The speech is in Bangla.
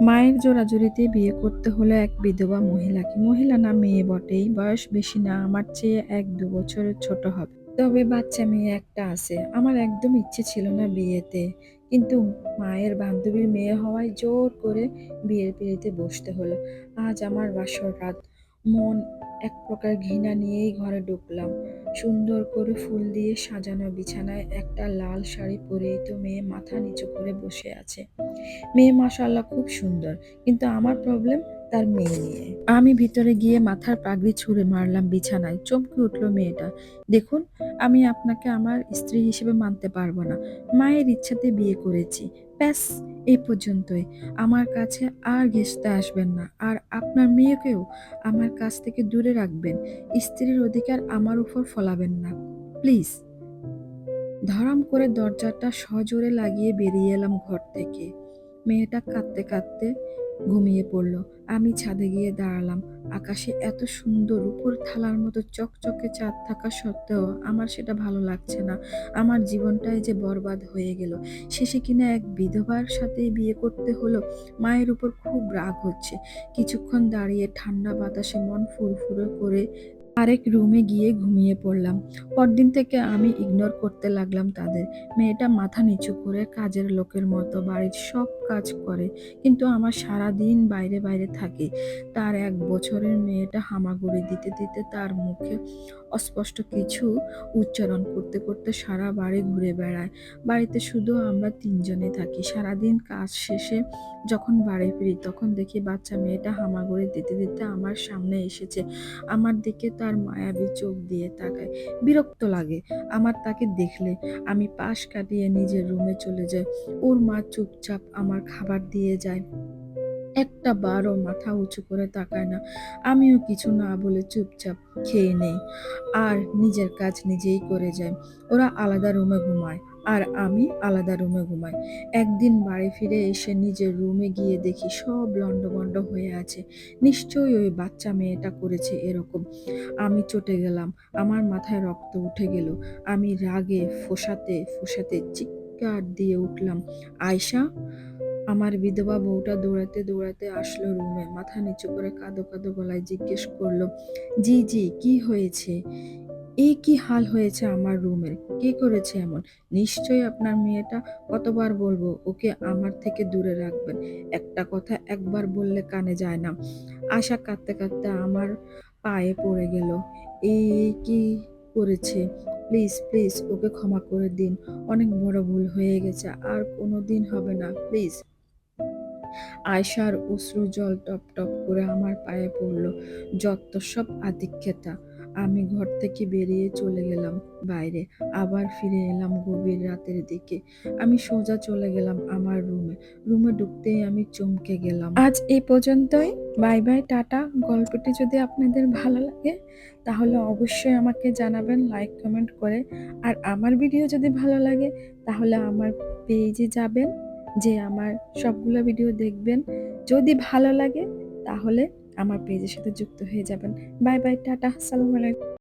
মায়ের জোরাজুরিতে বিয়ে করতে হলো এক বিধবা মহিলাকে। মহিলা না, মেয়ে বটেই। বয়স বেশি না, আমার চেয়ে ১-২ বছরের ছোট হবে। তবে বাচ্চা মেয়ে একটা আছে। আমার একদম ইচ্ছে ছিল না বিয়েতে। কিন্তু মায়ের বান্ধবীর মেয়ে হওয়ায় জোর করে বিয়ের পিঁড়িতে বসতে হলো। আজ আমার বাসর রাত। মন এক প্রকার ঘৃণা নিয়েই ঘরে ঢুকলাম। সুন্দর করে ফুল দিয়ে সাজানো বিছানায় একটা লাল শাড়ি পরিহিত মেয়ে মাথা নিচু করে বসে আছে। মেয়ে মাশাআল্লাহ খুব সুন্দর। কিন্তু আমার প্রবলেম তার মেয়ে নিয়ে। আমি ভিতরে গিয়ে মাথার পাগড়ি ছুঁড়ে মারলাম বিছানায়। চমকে উঠল মেয়েটা। দেখুন, আমি আপনাকে আমার স্ত্রী হিসেবে মানতে পারবো না। মায়ের ইচ্ছাতে বিয়ে করেছি। ব্যাস, এই পর্যন্তই। আমার কাছে আর ঘেঁষতে আসবেন না। আর আপনার মেয়েকেও আমার কাছ থেকে দূরে রাখবেন। স্ত্রীর অধিকার আমার উপর ফলাবেন না। প্লিজ। ধড়াম করে দরজাটা সজোরে লাগিয়ে বেরিয়ে এলাম ঘর থেকে। মেয়েটা কাঁদতে কাঁদতে ঘুমিয়ে পড়ল। আমি ছাদে গিয়ে দাঁড়ালাম। আকাশে এত সুন্দর উপর থালার মতো চকচকে চাঁদ থাকা সত্ত্বেও আমার সেটা ভালো লাগছে না। আমার জীবনটাই যে বরবাদ হয়ে গেল। শেষে কিনা এক বিধবার সাথে বিয়ে করতে হলো। মায়ের উপর খুব রাগ হচ্ছে। কিছুক্ষণ দাঁড়িয়ে ঠান্ডা বাতাসে মন ফুরফুরে করে আরেক রুমে গিয়ে ঘুমিয়ে পড়লাম। পরদিন থেকে আমি ইগনোর করতে লাগলাম তাদের। মেয়েটা মাথা নিচু করে কাজের লোকের মতো বাড়ির সব কাজ করে। কিন্তু আমার সারাদিন বাইরে বাইরে থাকি। তার ১ বছরের মেয়েটা হামাগুড়ি দিতে দিতে তার মুখে অস্পষ্ট কিছু উচ্চারণ করতে করতে সারা বাড়ি ঘুরে বেড়ায়। বাড়িতে শুধু আমরা ৩ জনই থাকি। সারাদিন কাজ শেষে যখন বাড়ি ফিরি তখন দেখি বাচ্চা মেয়েটা হামাগুড়ি দিতে দিতে আমার সামনে এসেছে। আমার দিকে তার মায়াবী চোখ দিয়ে তাকায়। বিরক্ত লাগে আমার তাকে দেখলে। আমি পাশ কাটিয়ে নিজের রুমে চলে যাই। ওর মা চুপচাপ আমার খাবার দিয়ে যায়। একটা বারও মাথা উঁচু করে তাকায় না। আমিও কিছু না বলে চুপচাপ খেয়ে নেই। আর নিজের কাজ নিজেই করে যাই। ওরা আলাদা রুমে ঘুমায়। আর আমি আলাদা রুমে ঘুমাই। একদিন বাড়ি ফিরে এসে নিজের রুমে গিয়ে দেখি সব লন্ডভন্ড হয়ে আছে। নিশ্চয়ই ওই বাচ্চা মেয়েটা করেছে এরকম। আমি চটে গেলাম। আমার মাথায় রক্ত উঠে গেল। আমি রাগে ফোঁসাতে ফোঁসাতে চিৎকার দিয়ে উঠলাম, "আয়শা!" আমার বিধবা বউটা দৌড়াতে দৌড়াতে আসলো রুমে। মাথা নিচু করে কাঁদো কাঁদো গলায় জিজ্ঞেস করলো, জি জি, কি হয়েছে? এই কি হাল হয়েছে আমার রুমের? কে করেছে এমন? নিশ্চয়ই আপনার মেয়েটা। কতবার বলবো ওকে আমার থেকে দূরে রাখবেন? একটা কথা একবার বললে কানে যায় না। আশা কাঁদতে কাঁদতে আমার পায়ে পড়ে গেল। এই কি করেছে? প্লিজ প্লিজ ওকে ক্ষমা করে দিন। অনেক বড় ভুল হয়ে গেছে। আর কোনোদিন হবে না। প্লিজ। আয়শার অশ্রু জল টপ টপ করে আমার পায়ে পড়ল। যত্তসব আদিক্ষেতা। আমি ঘর থেকে বেরিয়ে চলে গেলাম বাইরে। আবার ফিরে এলাম গভীর রাতের দিকে। আমি সোজা চলে গেলাম আমার রুমে। রুমে ঢুকতেই আমি চমকে গেলাম। আজ এই পর্যন্তই। Bye bye, tata. গল্পটি যদি আপনাদের ভালো লাগে তাহলে অবশ্যই আমাকে জানাবেন লাইক কমেন্ট করে। আর আমার ভিডিও যদি ভালো লাগে তাহলে আমার পেজে যাবেন, যে আমার সবগুলো ভিডিও দেখবেন। যদি ভালো লাগে তাহলে আমার পেজের সাথে যুক্ত হয়ে যাবেন। বাই বাই, টাটা, আসসালামু আলাইকুম।